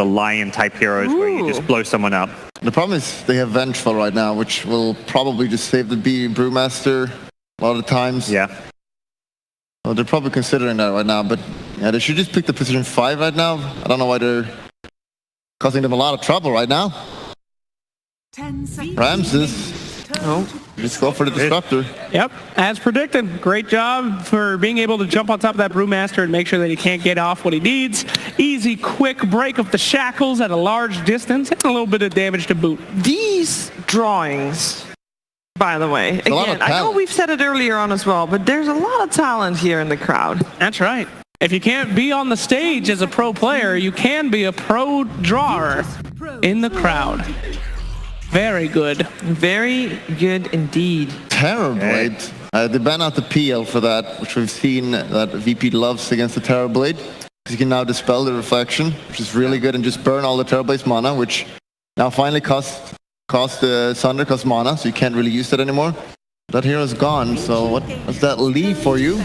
lion type heroes where you just blow someone up. The problem is they have Vengeful right now, which will probably just save the Brewmaster a lot of times. Yeah. Well, they're probably considering that right now, but yeah, they should just pick the position 5 right now. I don't know why they're causing them a lot of trouble right now. 10 seconds. Ramses. Just go for the Disruptor. Yep, as predicted. Great job for being able to jump on top of that Brewmaster and make sure that he can't get off what he needs. Easy, quick break of the shackles at a large distance and a little bit of damage to boot. These drawings, by the way, again, I know we've said it earlier on as well, but there's a lot of talent here in the crowd. That's right. If you can't be on the stage as a pro player, you can be a pro drawer in the crowd. Very good. Very good indeed. Terrorblade. They ban out the PL for that, which we've seen that VP loves against the Terrorblade. You can now dispel the reflection, which is really good, and just burn all the Terrorblade's mana, which now finally cost the Sunder cost mana, so you can't really use that anymore. That hero's gone, so what does that leave for you?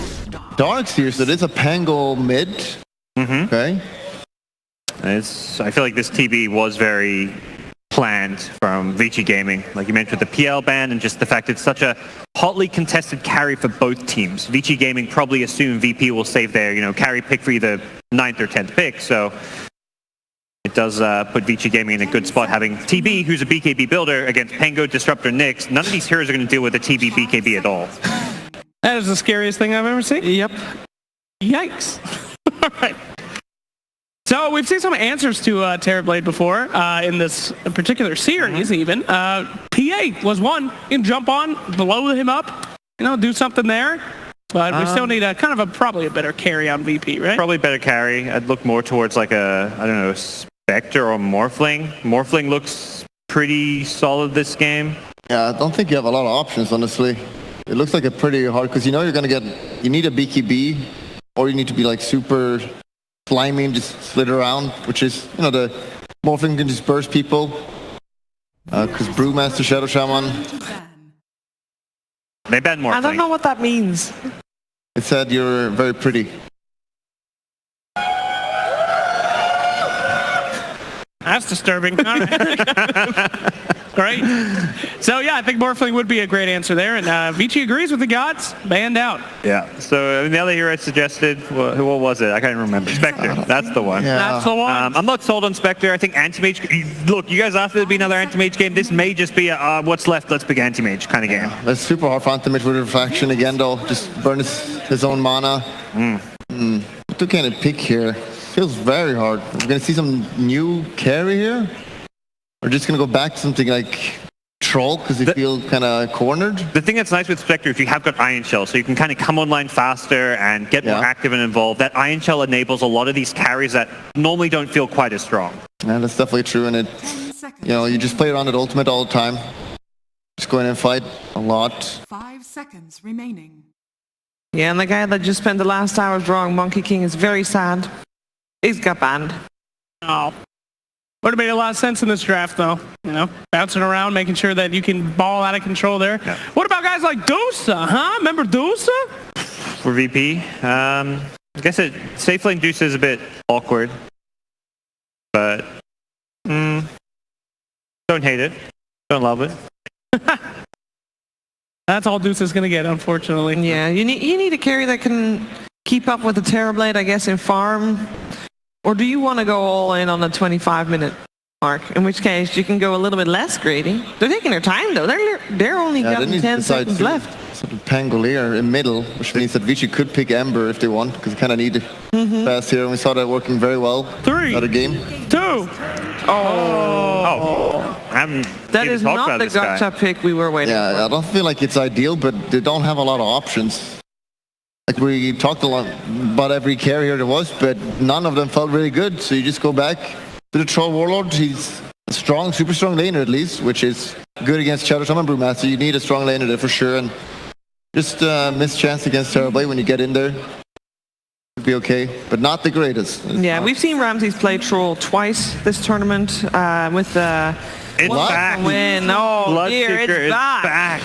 Darks here, so it is a Pango mid. Okay. I feel like this TB was very planned from ViCi Gaming, like you mentioned, with the PL ban and just the fact it's such a hotly contested carry for both teams. ViCi Gaming probably assume VP will save their, carry pick for either 9th or 10th pick, so it does put ViCi Gaming in a good spot, having TB, who's a BKB builder, against Pango, Disruptor, Nyx. None of these heroes are going to deal with a TB BKB at all. That is the scariest thing I've ever seen. Yep. Yikes. All right. So we've seen some answers to Terrorblade before in this particular series even. PA was one. You can jump on, blow him up, do something there. But we still need probably a better carry on VP, right? Probably better carry. I'd look more towards like a Spectre or Morphling. Morphling looks pretty solid this game. Yeah, I don't think you have a lot of options, honestly. It looks like a pretty hard, because you're going to get, you need a BKB, or you need to be like super slimy and just slither around, which is, the Morphling can just burst people. Because Brewmaster, Shadow Shaman. They banned Morphling. I don't know what that means. It said you're very pretty. That's disturbing. All right. Great. So yeah, I think Morphling would be a great answer there, and ViCi agrees with the gods. Banned out. Yeah. So the other hero I suggested, what was it? I can't remember. Spectre. That's the one. Yeah. That's the one. I'm not sold on Spectre. I think Anti-Mage. Look, you guys asked there to be another Anti-Mage game. This may just be a what's left. Let's pick Anti-Mage kind of game. That's super hard for Anti-Mage with refraction again, though. Just burn his own mana. What can it pick here? Feels very hard. We're gonna see some new carry here. We're just going to go back to something like Troll, because they feel kind of cornered. The thing that's nice with Spectre, if you have got Iron Shell, so you can kind of come online faster and get more active and involved, that Iron Shell enables a lot of these carries that normally don't feel quite as strong. Yeah, that's definitely true, and you just play around at ultimate all the time. Just go in and fight a lot. 5 seconds remaining. Yeah, and the guy that just spent the last hours drawing Monkey King is very sad. He's got banned. Oh. Would have made a lot of sense in this draft, though. Bouncing around, making sure that you can ball out of control there. Yeah. What about guys like Dosa, huh? Remember Dosa? For VP, I guess safe lane Dosa is a bit awkward, but don't hate it, don't love it. That's all Dosa's gonna get, unfortunately. Yeah, you need a carry that can keep up with the Terrorblade, I guess, in farm. Or do you want to go all in on the 25-minute mark? In which case, you can go a little bit less greedy. They're taking their time, though. They're only got 10 seconds left. Sort of Pangolier in middle, which means that ViCi could pick Ember if they want, because they kind of need it fast here, and we saw that working very well. 3, Another game. 2. That is not the gacha pick we were waiting for. Yeah, I don't feel like it's ideal, but they don't have a lot of options. Like we talked a lot about every carrier there was, but none of them felt really good. So you just go back to the Troll Warlord. He's a strong, super strong laner at least, which is good against Shadow Shaman Brewmaster. You need a strong laner there for sure. And just miss chance against Terrorblade when you get in there. It'd be okay, but not the greatest. Yeah, we've seen Ramses play Troll twice this tournament with the win. Oh, dear, it's back. back.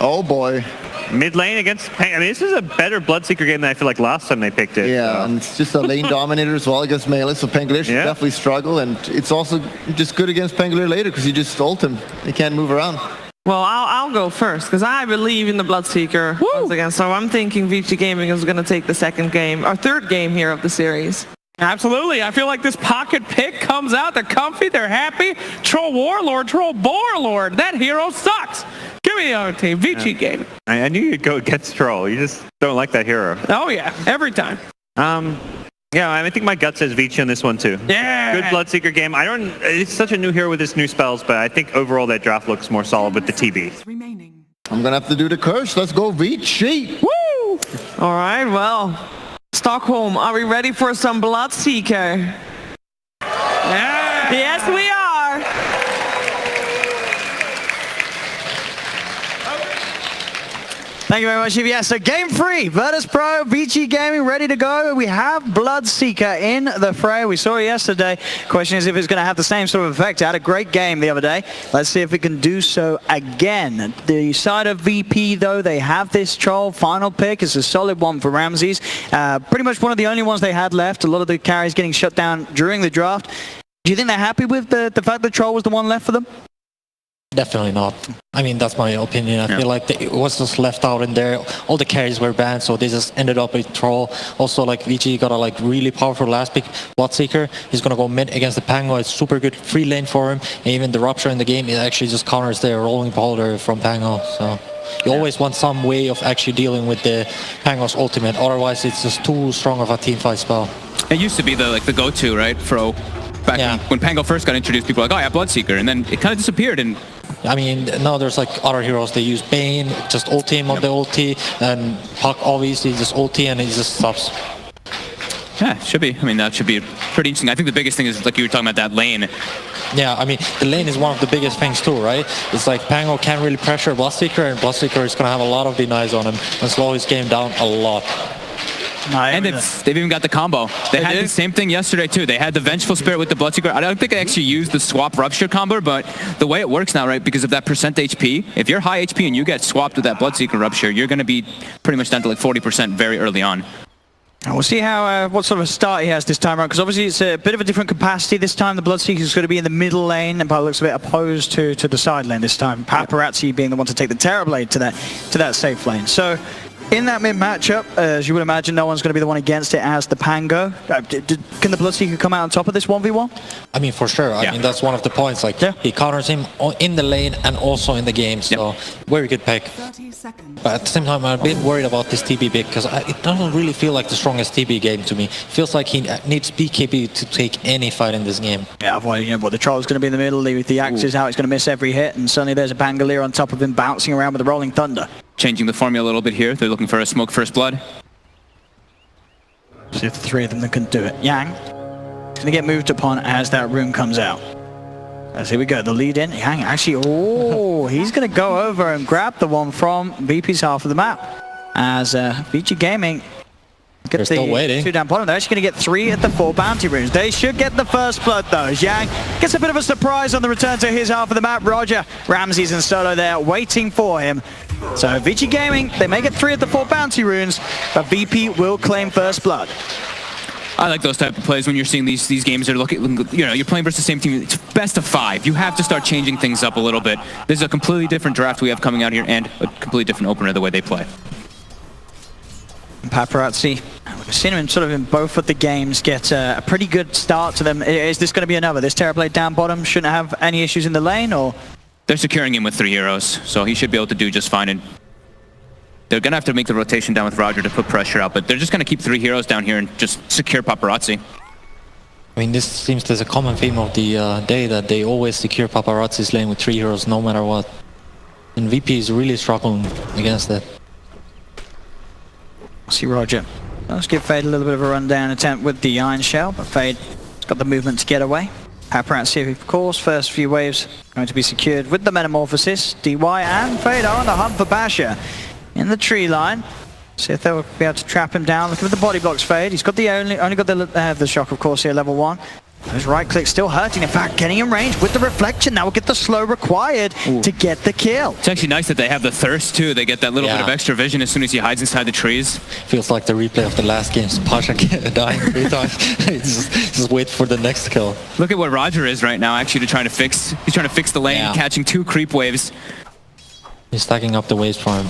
Oh boy. Mid lane against I mean, this is a better Bloodseeker game than I feel like last time they picked it. Yeah, so. and it's just a lane dominator as well against melee, so Pangolier should definitely struggle, and it's also just good against Pangolier later because you just ult him. He can't move around. Well, I'll go first because I believe in the Bloodseeker once again. So I'm thinking ViCi Gaming is going to take the third game here of the series. Absolutely. I feel like this pocket pick comes out. They're comfy. They're happy. Troll Warlord, Troll Boarlord. That hero sucks. Give me your team. ViCi Gaming. I knew you'd go against Troll. You just don't like that hero. Oh, yeah. Every time. Yeah, I think my gut says ViCi on this one too. Yeah. Good Bloodseeker game. It's such a new hero with his new spells, but I think overall that draft looks more solid with the TB. Remaining. I'm going to have to do the curse. Let's go ViCi. Woo! All right, well, Stockholm, are we ready for some Bloodseeker? Yeah. Yes, we are. Thank you very much, Evie. Yeah, so game 3, Virtus Pro, ViCi Gaming ready to go. We have Bloodseeker in the fray. We saw it yesterday. Question is if it's going to have the same sort of effect. I had a great game the other day. Let's see if we can do so again. The side of VP, though, they have this Troll final pick. It's a solid one for Ramses. Pretty much one of the only ones they had left. A lot of the carries getting shut down during the draft. Do you think they're happy with the fact that Troll was the one left for them? Definitely not. I mean, that's my opinion. I feel like it was just left out in there. All the carries were banned, so they just ended up with Troll. Also, like, ViCi got a really powerful last pick, Bloodseeker. He's going to go mid against the Pango. It's super good free lane for him. And even the Rupture in the game, it actually just counters the rolling boulder from Pango. So you always want some way of actually dealing with the Pango's ultimate. Otherwise, it's just too strong of a teamfight spell. It used to be the go-to, right, Fro? Back when Pango first got introduced, people were like, oh yeah, Bloodseeker, and then it kind of disappeared. And I mean, now there's other heroes. They use Bane, just ulti him on the ulti, and Puck obviously just ulti and he just stops. Yeah, it should be. I mean, that should be pretty interesting. I think the biggest thing is, like you were talking about, that lane. Yeah, I mean, the lane is one of the biggest things too, right? It's like Pango can't really pressure Bloodseeker, and Bloodseeker is going to have a lot of denies on him and slow his game down a lot. And they've even got the combo. They had the same thing yesterday too. They had the Vengeful Spirit with the Bloodseeker. I don't think they actually used the swap Rupture combo, but the way it works now, right, because of that percent HP, if you're high HP and you get swapped with that Bloodseeker Rupture, you're going to be pretty much down to 40% very early on. We'll see how what sort of a start he has this time around, because obviously it's a bit of a different capacity this time. The Bloodseeker is going to be in the middle lane, and by the looks of it, opposed to the side lane this time. Paparazzi being the one to take the Terrorblade to that safe lane. So in that mid matchup, as you would imagine, no one's going to be the one against it as the Pango. Can the Bloodseeker come out on top of this 1v1? I mean, for sure. I mean, that's one of the points. He counters him in the lane and also in the game. So very good pick. 30 seconds. But at the same time, I'm a bit worried about this TB pick because it doesn't really feel like the strongest TB game to me. It feels like he needs BKB to take any fight in this game. Yeah, well, the Troll's going to be in the middle. The Axe is out. He's going to miss every hit, and suddenly there's a Pangolier on top of him bouncing around with the Rolling Thunder. Changing the formula a little bit here. They're looking for a smoke first blood. See if the three of them that can do it. Yang is going to get moved upon as that rune comes out. As here we go, the lead in. Yang actually, he's going to go over and grab the one from VP's half of the map. As ViCi Gaming They're still waiting. Two down bottom. They're actually going to get 3 at the 4 bounty runes. They should get the first blood though. Yang gets a bit of a surprise on the return to his half of the map. Roger, Ramses and Solo there waiting for him. So ViCi Gaming, they may get 3 at the 4 bounty runes, but VP will claim first blood. I like those type of plays when you're seeing these games that are looking, you're playing versus the same team. It's best of 5. You have to start changing things up a little bit. This is a completely different draft we have coming out here and a completely different opener the way they play. Paparazzi, we've seen him sort of in both of the games get a pretty good start to them. Is this going to be another? This Terrorblade down bottom shouldn't have any issues in the lane, or? They're securing him with 3 heroes, so he should be able to do just fine. And they're going to have to make the rotation down with Roger to put pressure out, but they're just going to keep 3 heroes down here and just secure Paparazzi. I mean, this seems there's a common theme of the day that they always secure Paparazzi's lane with 3 heroes no matter what. And VP is really struggling against that. See Roger. Let's give Fade a little bit of a rundown attempt with the Iron Shell, but Fade's got the movement to get away. Paparazzi, of course, first few waves going to be secured with the Metamorphosis. DY and Fade are on the hunt for Basher in the tree line. See if they'll be able to trap him down. Look at the body blocks, Fade. He's got the only got the shock, of course, here, level 1. Those right clicks still hurting. In fact, getting in range with the reflection. That will get the slow required to get the kill. It's actually nice that they have the thirst too. They get that little bit of extra vision as soon as he hides inside the trees. Feels like the replay of the last game's Pasha dying 3 times. just wait for the next kill. Look at what Roger is right now, actually, he's trying to fix the lane, catching 2 creep waves. He's stacking up the waves for him.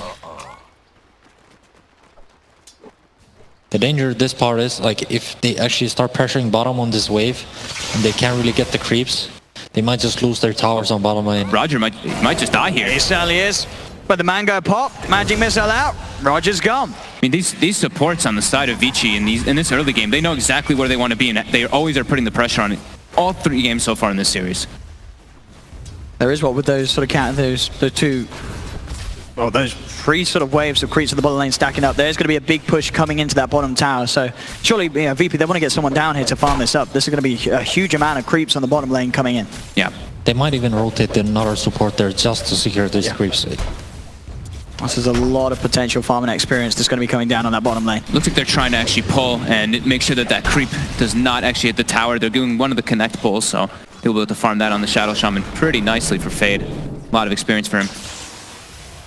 The danger of this part is, like, if they actually start pressuring bottom on this wave, and they can't really get the creeps, they might just lose their towers on bottom lane. Roger might just die here. He certainly is. But the mango pop, magic missile out, Roger's gone. I mean, these supports on the side of ViCi in this early game, they know exactly where they want to be, and they always are putting the pressure on it. All 3 games so far in this series. There is what with those sort of those 3 sort of waves of creeps at the bottom lane stacking up. There's going to be a big push coming into that bottom tower. So surely, VP, they want to get someone down here to farm this up. This is going to be a huge amount of creeps on the bottom lane coming in. Yeah. They might even rotate another support there just to secure these creeps. This is a lot of potential farming experience that's going to be coming down on that bottom lane. Looks like they're trying to actually pull and make sure that creep does not actually hit the tower. They're doing one of the connect pulls, so they'll be able to farm that on the Shadow Shaman pretty nicely for Fade. A lot of experience for him.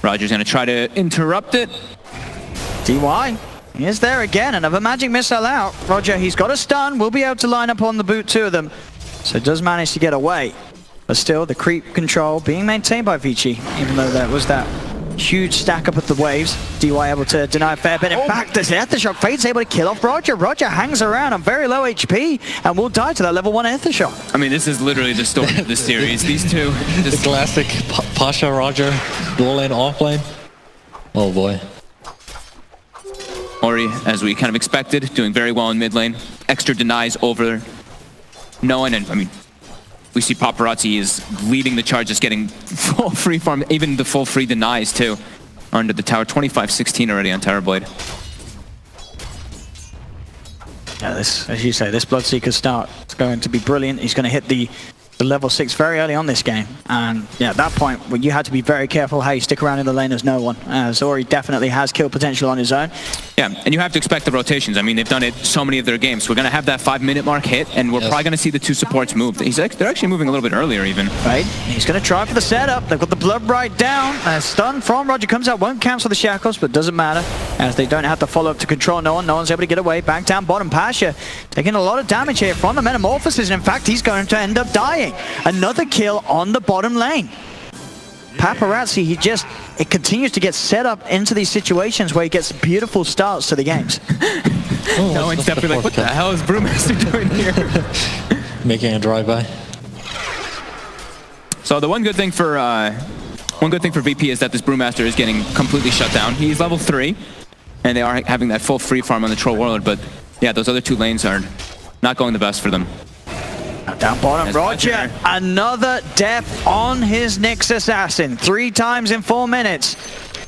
Roger's going to try to interrupt it. DY, he is there again. Another magic missile out. Roger, he's got a stun. Will be able to line up on the boot 2 of them. So does manage to get away. But still, the creep control being maintained by ViCi, even though that was that huge stack up of the waves. DY able to deny a fair bit. In fact, this Aethershock, Fade's able to kill off Roger. Roger hangs around on very low HP and will die to that level 1 Aethershock. I mean, this is literally the story of the series. These two. The classic Pasha Roger, low lane, off lane. Oh boy. Ori, as we kind of expected, doing very well in mid lane. Extra denies over Noan, and I mean, we see Paparazzi is leading the charge, just getting full free farm, even the full free denies too, under the tower. 25-16 already on Terrorblade. Yeah, this, as you say, this Bloodseeker start is going to be brilliant. He's going to hit the level 6 very early on this game. And yeah, at that point, well, you had to be very careful how you stick around in the lane as no one. As Ori definitely has kill potential on his own. Yeah, and you have to expect the rotations. I mean, they've done it so many of their games. We're going to have that 5-minute mark hit, and we're probably going to see the 2 supports move. They're actually moving a little bit earlier even. Right, he's going to try for the setup. They've got the blood right down. A stun from Roger comes out, won't cancel the shackles, but doesn't matter, as they don't have to follow up to control no one. No one's able to get away. Back down bottom, Pasha taking a lot of damage here from the Metamorphosis. In fact, he's going to end up dying. Another kill on the bottom lane. Paparazzi, it continues to get set up into these situations where he gets beautiful starts to the games. No one's definitely like, what the hell is Brewmaster doing here? Making a drive-by. So the one good thing for VP is that this Brewmaster is getting completely shut down. He's level 3, and they are having that full free farm on the Troll Warlord, but yeah, those other 2 lanes are not going the best for them. Down bottom, Roger, another death on his Nyx Assassin. 3 times in 4 minutes.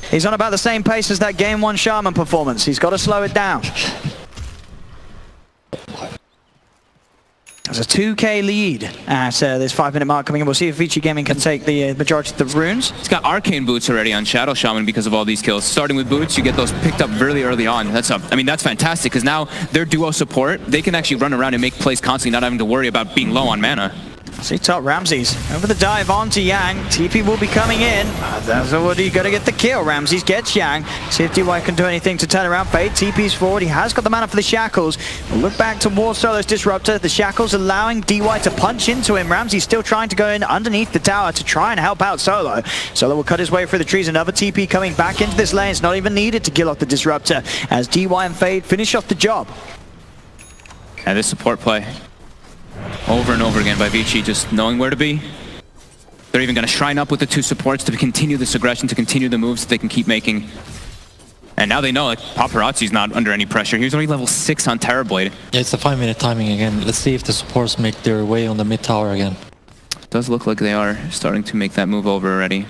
He's on about the same pace as that Game 1 Shaman performance. He's got to slow it down. There's a 2k lead at this 5-minute mark coming in. We'll see if ViCi Gaming can take the majority of the runes. He's got Arcane Boots already on Shadow Shaman because of all these kills. Starting with Boots, you get those picked up really early on. That's fantastic because now their duo support, they can actually run around and make plays constantly, not having to worry about being low on mana. See top Ramses over the dive onto Yang. TP will be coming in. That's already got to get the kill. Ramses gets Yang. See if DY can do anything to turn around. Fade TP's forward. He has got the mana for the shackles. We'll look back towards Solo's Disruptor. The shackles allowing DY to punch into him. Ramses still trying to go in underneath the tower to try and help out Solo. Solo will cut his way through the trees. Another TP coming back into this lane. It's not even needed to kill off the Disruptor as DY and Fade finish off the job. And this support play over and over again by ViCi, just knowing where to be. They're even going to shrine up with the 2 supports to continue this aggression, to continue the moves that they can keep making. And now they know like Paparazzi's not under any pressure. He was only level 6 on Terrorblade. Yeah, it's a 5-minute timing again. Let's see if the supports make their way on the mid tower again. It does look like they are starting to make that move over already.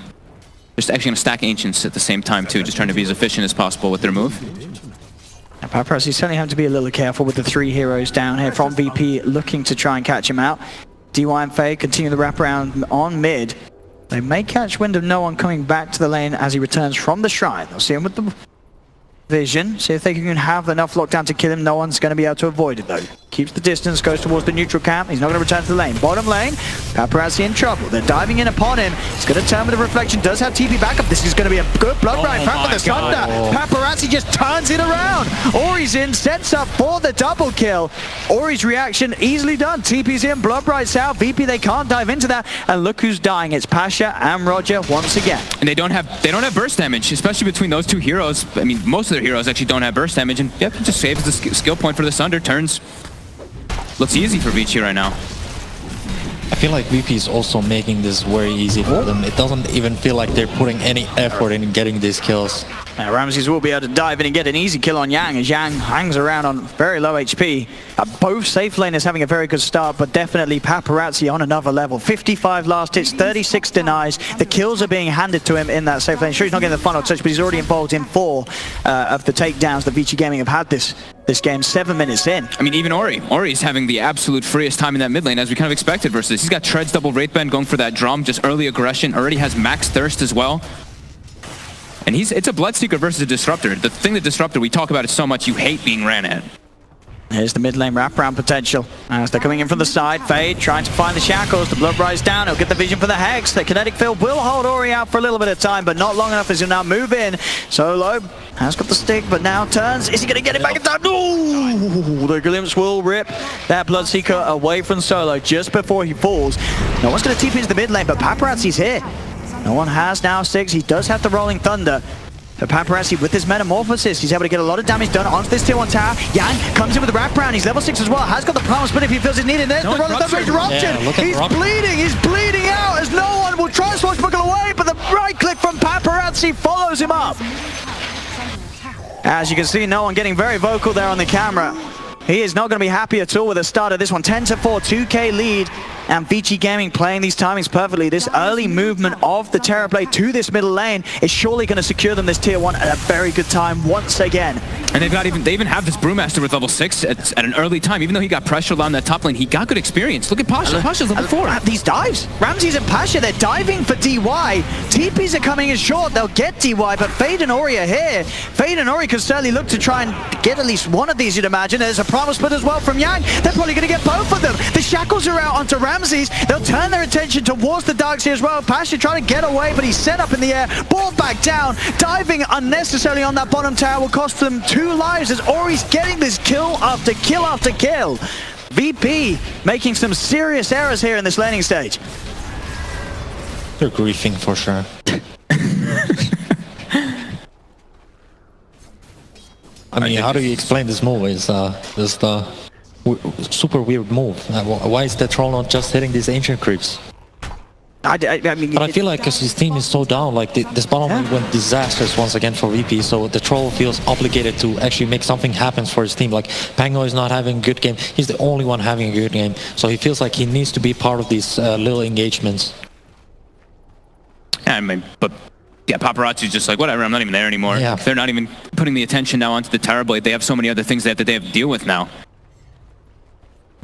They're actually going to stack Ancients at the same time too, just trying to be as efficient as possible with their move. Paparazzi certainly have to be a little careful with the 3 heroes down here from VP looking to try and catch him out. DY and Faye continue the wraparound on mid. They may catch wind of no one coming back to the lane as he returns from the shrine. They'll see him with the vision. See if they can have enough lockdown to kill him. No one's going to be able to avoid it though. Keeps the distance, goes towards the neutral camp. He's not going to return to the lane. Bottom lane, Paparazzi in trouble. They're diving in upon him. He's going to turn with a reflection. Does have TP backup. This is going to be a good blood right in front of the Thunder. Paparazzi just turns it around. Ori's in, sets up for the double kill. Ori's reaction easily done. TP's in, blood rights out. VP, they can't dive into that. And look who's dying. It's Pasha and Roger once again. And they don't have burst damage, especially between those two heroes. I mean, most of their heroes actually don't have burst damage, and yep, it just saves the skill point for the Sunder. Turns. Looks easy for ViCi right now. I feel like VP is also making this very easy for them. It doesn't even feel like they're putting any effort in getting these kills. Now, Ramses will be able to dive in and get an easy kill on Yang as Yang hangs around on very low HP. Both safe laners having a very good start, but definitely Paparazzi on another level. 55 last hits, 36 denies. The kills are being handed to him in that safe lane. Sure, he's not getting the final touch, but he's already involved in 4 of the takedowns that ViCi Gaming have had this game 7 minutes in. I mean, even Ori's having the absolute freest time in that mid lane, as we kind of expected versus. He's got Treads double Wraith Band going for that drum, just early aggression, already has max thirst as well. And it's a Bloodseeker versus a Disruptor. The thing that Disruptor, we talk about it so much, you hate being ran at. Here's the mid lane wraparound potential. As they're coming in from the side, Fade trying to find the shackles. The blood rise down. He'll get the vision for the Hex. The kinetic field will hold Ori out for a little bit of time, but not long enough as he'll now move in. Solo has got the stick, but now turns. Is he going to get it back in time? No! The glimpse will rip that Bloodseeker away from Solo just before he falls. No one's going to TP into the mid lane, but Paparazzi's here. No one has now 6. He does have the Rolling Thunder. For Paparazzi with his Metamorphosis, he's able to get a lot of damage done onto this tier 1 tower. Yang comes in with the wraparound. He's level 6 as well. Has got the promise, but if he feels it needed, there's the Rolling Thunder Eruption. He's bleeding. He's bleeding out as no one will try to swashbuckle away, but the right click from Paparazzi follows him up. As you can see, no one getting very vocal there on the camera. He is not going to be happy at all with the start of this one. 10-4, 2K lead. And ViCi Gaming playing these timings perfectly. This early movement of the Terrorblade to this middle lane is surely going to secure them this tier 1 at a very good time once again. And they even have this Brewmaster with level 6 at an early time. Even though he got pressured on that top lane, he got good experience. Look at Pasha. Pasha's level 4. These dives. Ramses and Pasha, they're diving for DY. TPs are coming in short. They'll get DY, but Fade and Ori are here. Fade and Ori could certainly look to try and get at least one of these, you'd imagine. There's a promise split as well from Yang. They're probably going to get both of them. The shackles are out onto Ramses. They'll turn their attention towards the Darkseer as well. Pasha trying to get away, but he's set up in the air. Ball back down. Diving unnecessarily on that bottom tower will cost them 2 lives as Ori's getting this kill after kill after kill. VP making some serious errors here in this laning stage. They're griefing for sure. I mean, how do you explain this move? It's just a super weird move. Why is the troll not just hitting these ancient creeps? I mean, but I feel like because his team is so down, like this bottom lane went disastrous once again for VP, so the troll feels obligated to actually make something happen for his team. Like Pango is not having a good game. He's the only one having a good game, so he feels like he needs to be part of these little engagements. I mean, but yeah, Paparazzi's just like, whatever, I'm not even there anymore. Yeah. They're not even putting the attention now onto the Terrorblade. They have so many other things that they have to deal with now.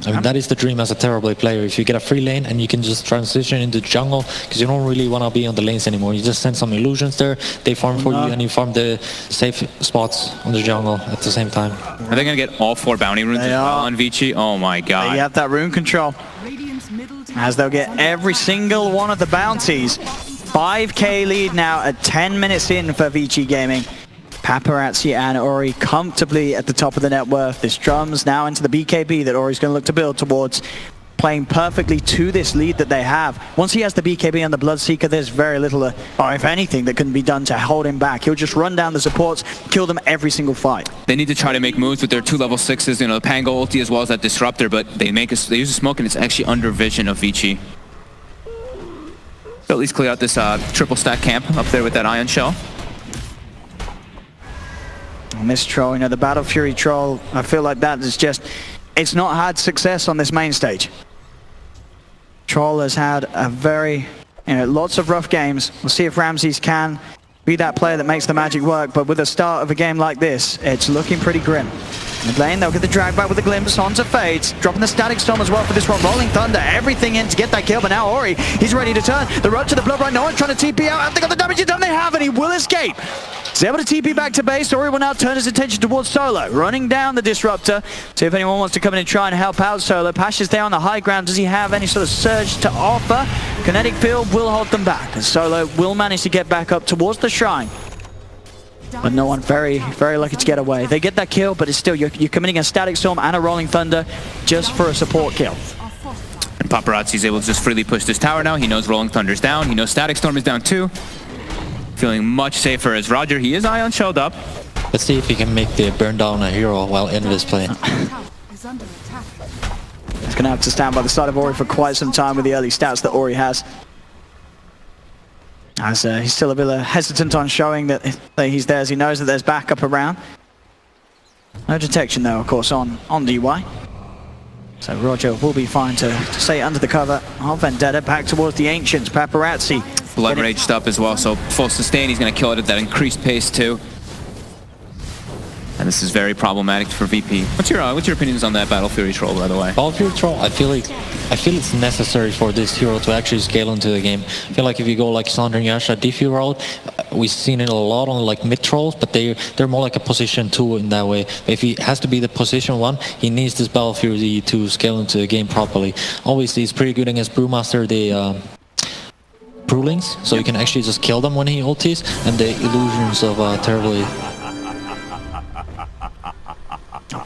I mean, that is the dream as a Terrorblade player. If you get a free lane and you can just transition into jungle, because you don't really want to be on the lanes anymore. You just send some illusions there, they farm for you, and you farm the safe spots on the jungle at the same time. Are they going to get all 4 bounty runes as well on ViCi? Oh my god. They have that rune control. As they'll get every single one of the bounties. 5K lead now at 10 minutes in for ViCi Gaming. Paparazzi and Ori comfortably at the top of the net worth. This drums now into the BKB that Ori's going to look to build towards, playing perfectly to this lead that they have. Once he has the BKB and the Bloodseeker, there's very little, or if anything, that can be done to hold him back. He'll just run down the supports, kill them every single fight. They need to try to make moves with their 2 level 6s, you know, the Pango ulti as well as that Disruptor, but they use a smoke and it's actually under vision of ViCi. So at least clear out this triple stack camp up there with that Ion Shell. And this troll, you know, the Battle Fury troll, I feel like that is just, it's not had success on this main stage. Troll has had a very, you know, lots of rough games. We'll see if Ramses can be that player that makes the magic work, but with the start of a game like this, it's looking pretty grim. Mid lane, they'll get the drag back with the glimpse onto Fades. Dropping the Static Storm as well for this one. Rolling Thunder, everything in to get that kill, but now Ori, he's ready to turn. The road to the blood right, no one's trying to TP out. Have they got the damage done? They have, and he will escape. He's able to TP back to base. Ori will now turn his attention towards Solo, running down the Disruptor. See if anyone wants to come in and try and help out Solo. Pash is there on the high ground. Does he have any sort of surge to offer? Kinetic Field will hold them back, and Solo will manage to get back up towards the shrine. But no one very lucky to get away. They get that kill, but it's still, you're committing a Static Storm and a Rolling Thunder just for a support kill. And Paparazzi's able to just freely push this tower now. He knows Rolling Thunder's down. He knows Static Storm is down too. Feeling much safer as Roger. He is Ion shelled up. Let's see if he can make the burn down a hero while in this play. Is under attack. He's going to have to stand by the side of Ori for quite some time with the early stats that Ori has. As he's still a bit hesitant on showing that he's there, as he knows that there's backup around. No detection though, of course, on DY. So Roger will be fine to stay under the cover of Vendetta, back towards the Ancients. Paparazzi. Blood raged up as well, so full sustain. He's going to kill it at that increased pace too. And this is very problematic for VP. What's your opinions on that Battle Fury troll, by the way? Battle Fury troll, I feel it's necessary for this hero to actually scale into the game. I feel like if you go like Sandra and Yasha Diffu route, we've seen it a lot on like mid trolls, but they're more like a position 2 in that way. But if he has to be the position 1, he needs this Battle Fury to scale into the game properly. Obviously, it's pretty good against Brewmaster, the Brewlings, so you can actually just kill them when he ultis, and the illusions of Terribly.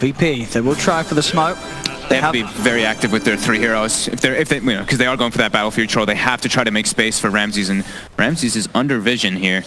VP, they will try for the smoke. They have to be very active with their 3 heroes. If they, because they are going for that Battle Fury troll, they have to try to make space for Ramses, and Ramses is under vision here.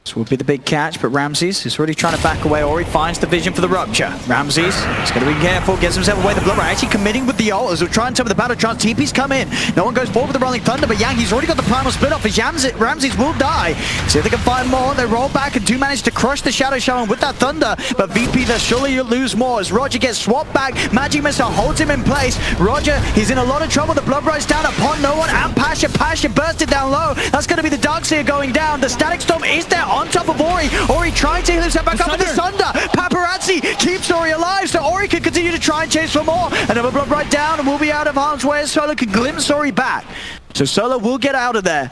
This would be the big catch, but Ramses is already trying to back away, or he finds the vision for the Rupture. Ramses is going to be careful, gets himself away. The Blood Rat actually committing with the ult as we're trying to the battle trance. TP's come in. No one goes forward with the Rolling Thunder, but Yang, he's already got the primal split off. Ramses will die. See if they can find more. They roll back and do manage to crush the Shadow Shaman with that Thunder, but VP, they'll surely lose more as Roger gets swapped back. Magic Missile holds him in place. Roger, he's in a lot of trouble. The Blood Rat's down upon no one, and Pasha bursted down low. That's going to be the Darkseer going down. The Static Storm is there on top of Ori. Ori trying to heal himself back up with the Thunder. Paparazzi keeps Ori alive, so Ori can continue to try and chase for more. Another Blood right down, and will be out of harm's way as Solo can glimpse Ori back. So Solo will get out of there.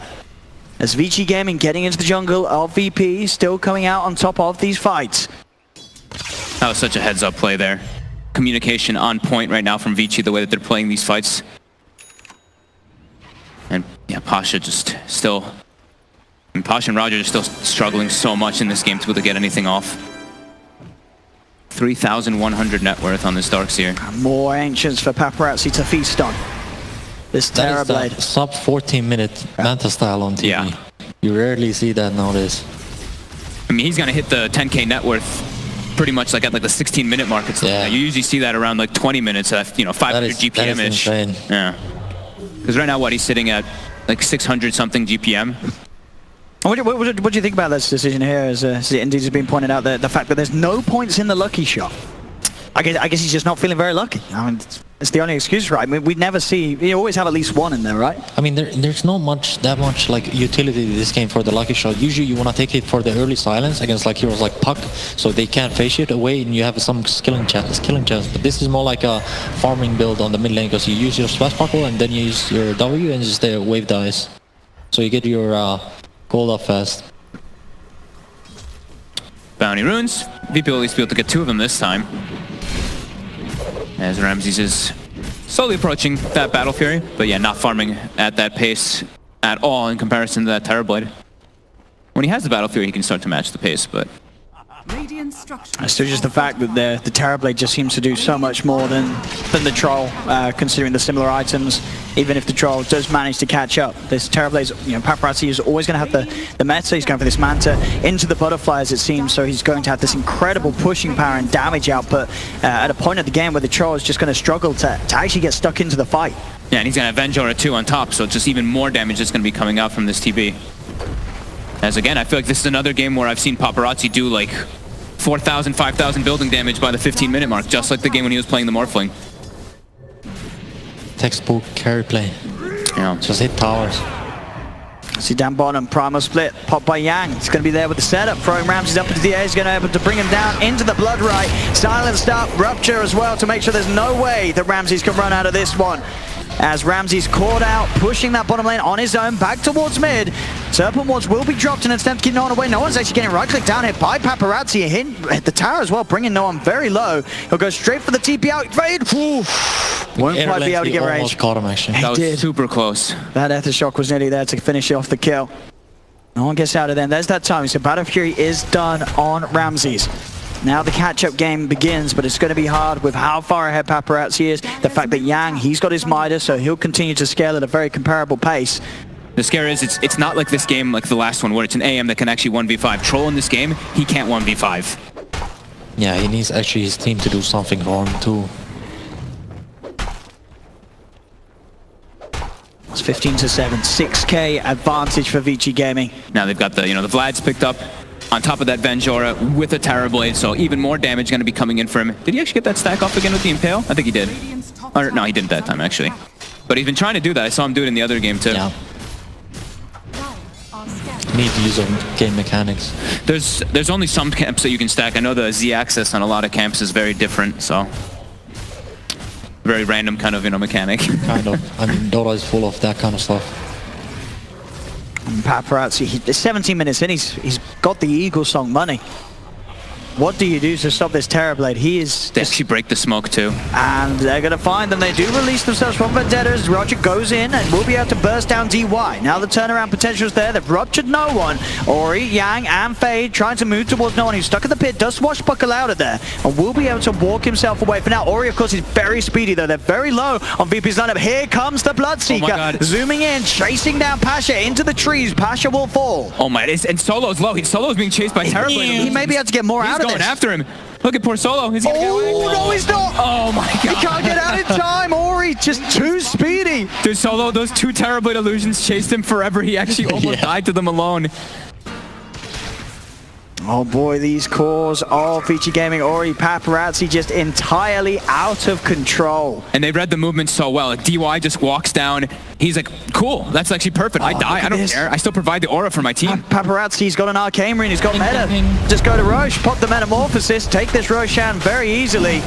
As ViCi Gaming getting into the jungle of VP, still coming out on top of these fights. That was such a heads-up play there. Communication on point right now from ViCi, the way that they're playing these fights. And yeah, Pasha just still... And Pasha and Roger are still struggling so much in this game to be able to get anything off. 3,100 net worth on this Darkseer. More Ancients for Paparazzi to feast on. This Terrorblade. Sub 14-minute Manta style on TV. Yeah. You rarely see that nowadays. I mean, he's going to hit the 10k net worth pretty much like at like the 16-minute mark. It's like, you usually see that around like 20 minutes, 500 GPM-ish. Yeah. Because right now, he's sitting at like 600 something GPM. What do you think about this decision here, as it indeed has been pointed out, the fact that there's no points in the lucky shot? I guess he's just not feeling very lucky. I mean, it's the only excuse, right? I mean, we never see, you always have at least one in there, right? I mean, there's not that much like utility in this game for the lucky shot. Usually you want to take it for the early silence against like heroes like Puck, so they can't face it away and you have some killing chance. But this is more like a farming build on the mid lane, because you use your splash sparkle and then you use your W and just the wave dies. So you get your gold up fast. Bounty runes. VP will at least be able to get 2 of them this time. As Ramses is slowly approaching that Battle Fury, but yeah, not farming at that pace at all in comparison to that Terrorblade. When he has the Battle Fury, he can start to match the pace, but... It's still just the fact that the Terrorblade just seems to do so much more than the Troll, considering the similar items. Even if the Troll does manage to catch up, this Terrorblade's, Paparazzi is always going to have the meta. He's going for this Manta into the Butterflies, it seems, so he's going to have this incredible pushing power and damage output at a point of the game where the Troll is just going to struggle to actually get stuck into the fight. Yeah, and he's going to Avenge Aura 2 on top, so just even more damage is going to be coming out from this TB. As again, I feel like this is another game where I've seen Paparazzi do like 4,000, 5,000 building damage by the 15-minute mark, just like the game when he was playing the Morphling. Textbook carry play. Yeah. Just hit towers. See down bottom, Primal Split, popped by Yang. He's going to be there with the setup, throwing Ramses up into the air. He's going to be able to bring him down into the Blood Right. Silenced up, Rupture as well to make sure there's no way that Ramses can run out of this one. As Ramses caught out, pushing that bottom lane on his own, back towards mid. Serpent Wards will be dropped in an attempt to keep no one away. No one's actually getting right-clicked down here by Paparazzi. Hit the tower as well, bringing no one very low. He'll go straight for the TP out. Fade. Won't quite be able to get range. Caught him, actually. That was super close. That Ether Shock was nearly there to finish off the kill. No one gets out of there. There's that time. So Battle Fury is done on Ramses. Now the catch-up game begins, but it's going to be hard with how far ahead Paparazzi is. The fact that Yang, he's got his Midas, so he'll continue to scale at a very comparable pace. The scare is it's not like this game like the last one where it's an AM that can actually 1v5. Troll in this game, he can't 1v5. Yeah, he needs actually his team to do something for him too. It's 15-7, 6K advantage for ViCi Gaming. Now they've got the the Vlad's picked up on top of that Venge Aura with a Terrorblade, so even more damage going to be coming in for him. Did he actually get that stack off again with the Impale? I think he did. Or no, he didn't that time actually. But he's been trying to do that. I saw him do it in the other game too. Yeah. Need to use some game mechanics. There's only some camps that you can stack. I know the Z-axis on a lot of camps is very different, so very random kind of mechanic. Kind of. I mean, Dota is full of that kind of stuff. Paparazzi, 17 minutes in, he's got the Eagle Song money. What do you do to stop this Terrorblade? He is... They actually break the smoke too. And they're going to find them. They do release themselves from Vendettas. Roger goes in and will be able to burst down DY. Now the turnaround potential is there. They've ruptured no one. Ori, Yang, and Fade trying to move towards no one. He's stuck in the pit. Does swashbuckle out of there and will be able to walk himself away. For now, Ori, of course, is very speedy, though. They're very low on VP's lineup. Here comes the Bloodseeker. Zooming in, chasing down Pasha into the trees. Pasha will fall. Oh my, and Solo's low. Solo's being chased by Terrorblade. He may be able to get more out of this. He's going after him. Look at poor Solo. Is he gonna get away? Oh, no, he's not. Oh my god. He can't get out in time. Ori just too speedy. Dude, Solo, those two Terrorblade illusions chased him forever. He actually almost died to them alone. Oh boy, these cores of ViCi Gaming, Ori, Paparazzi just entirely out of control. And they read the movement so well. DY just walks down. He's like, cool, that's actually perfect. I die, I don't care. I still provide the aura for my team. Paparazzi's got an Arcane Ring, he's got meta. Just go to Roche, pop the Metamorphosis, take this Roshan very easily.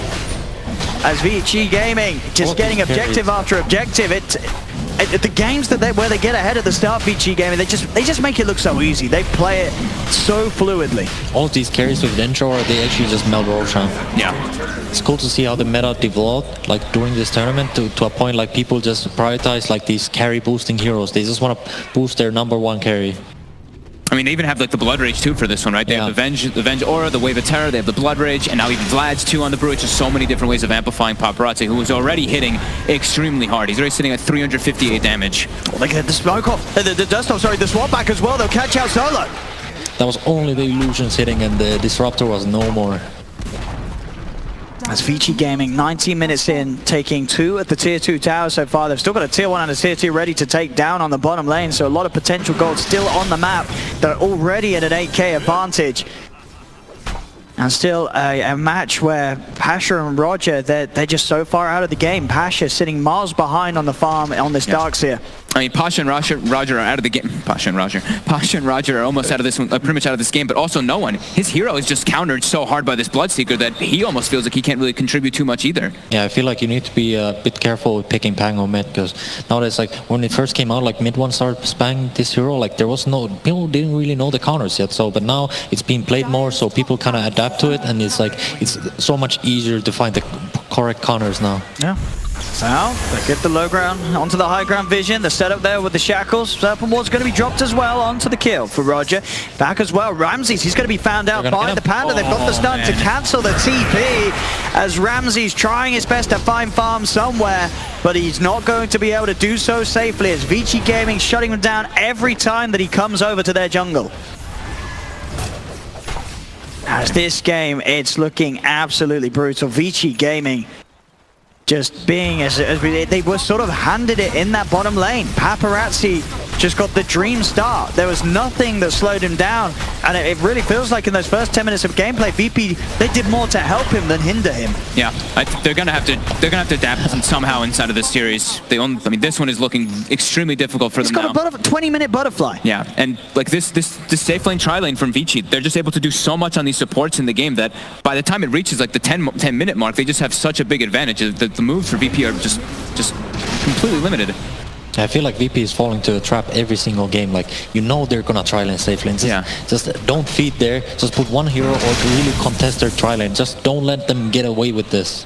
As ViCi Gaming just getting objective after objective. The games where they get ahead at the start, ViCi Gaming, they just make it look so easy. They play it so fluidly. All of these carries with Dendro, they actually just melt Roshan. Yeah. It's cool to see how the meta developed, like during this tournament, to a point like people just prioritize like these carry boosting heroes. They just want to boost their #1 carry. I mean, they even have like the Blood Rage too for this one, right? They have the Venge Aura, the Wave of Terror, they have the Blood Rage, and now even Vlad's too on the brew. It's just so many different ways of amplifying Paparazzi, who is already hitting extremely hard. He's already sitting at 358 damage. Look at the smoke off, the dust off, sorry, the swap back as well. They'll catch out Solo. That was only the illusions hitting, and the Disruptor was no more. As ViCi Gaming, 19 minutes in, taking 2 at the tier 2 tower so far. They've still got a tier 1 and a tier 2 ready to take down on the bottom lane, so a lot of potential gold still on the map. They're already at an 8K advantage. And still a match where Pasha and Roger, they're just so far out of the game. Pasha sitting miles behind on the farm on this Darkseer. I mean, Pasha and Roger are out of the game. Pasha and Roger are almost out of this one, pretty much out of this game, but also no one. His hero is just countered so hard by this Bloodseeker that he almost feels like he can't really contribute too much either. Yeah, I feel like you need to be a bit careful with picking Pango mid, because nowadays, like, when it first came out, like, mid one started spamming this hero, like, there was no, people didn't really know the counters yet, so, but now it's being played more, so people kind of adapt to it, and it's like, it's so much easier to find the correct counters now. Yeah. So, they get the low ground onto the high ground vision. The setup there with the shackles. Serpent Ward's going to be dropped as well onto the kill for Roger. Back as well, Ramses, he's going to be found out by the Panda. They've got the stun to cancel the TP as Ramses trying his best to find farm somewhere, but he's not going to be able to do so safely as ViCi Gaming shutting him down every time that he comes over to their jungle. As this game, it's looking absolutely brutal. ViCi Gaming just being as they were sort of handed it in that bottom lane. Paparazzi just got the dream start. There was nothing that slowed him down, and it really feels like in those first 10 minutes of gameplay, VP, they did more to help him than hinder him. Yeah, they're gonna have to adapt somehow inside of this series. I mean, this one is looking extremely difficult for them now. He's got a 20-minute butterfly. Yeah, and like this safe lane tri lane from ViCi, they're just able to do so much on these supports in the game that by the time it reaches like the 10-minute mark, they just have such a big advantage. The moves for VP are just completely limited. I feel like VP is falling to a trap every single game. Like, you know they're gonna try lane safe lane. Just don't feed there. Just put one hero or really contest their tri lane. Just don't let them get away with this.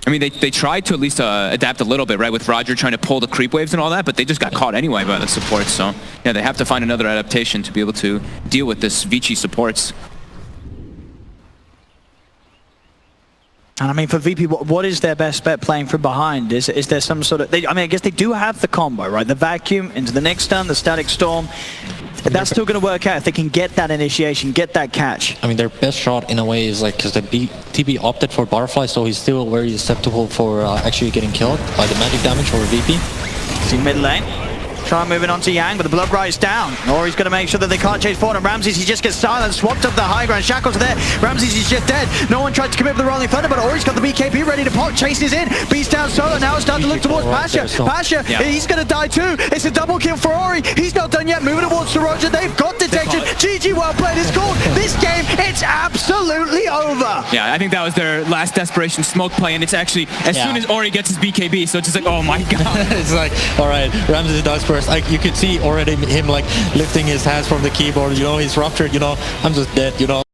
I mean, they tried to at least adapt a little bit, right, with Roger trying to pull the creep waves and all that, but they just got caught anyway by the supports. So, yeah, they have to find another adaptation to be able to deal with this ViCi supports. And I mean, for VP, what is their best bet playing from behind? Is there some sort of... I mean, I guess they do have the combo, right? The vacuum into the next turn, the static storm. That's still going to work out if they can get that initiation, get that catch. I mean, their best shot in a way is like, because the TB opted for Butterfly, so he's still very susceptible for actually getting killed by the magic damage for VP. See mid lane. Try moving on to Yang, but the blood rise down. Or he's going to make sure that they can't chase forward. And Ramses, he just gets silenced, swapped up the high ground. Shackles are there. Ramses is just dead. No one tried to commit with the Rolling Thunder, but Ori's got the BKB ready to pop. Chases in. Beast down solo. Now it's starting to look towards Pasha. Pasha, he's going to die too. It's a double kill for Ori. He's not done yet. Moving towards Sir Roger. They've got detection. GG, well played. It's called. This game, it's absolutely over. Yeah, I think that was their last desperation smoke play, and it's actually as soon as Ori gets his BKB, so it's just like, oh my god. It's like, all right, Ramses dies first. Like, you could see already him like lifting his hands from the keyboard, you know, he's ruptured, you know, I'm just dead, you know.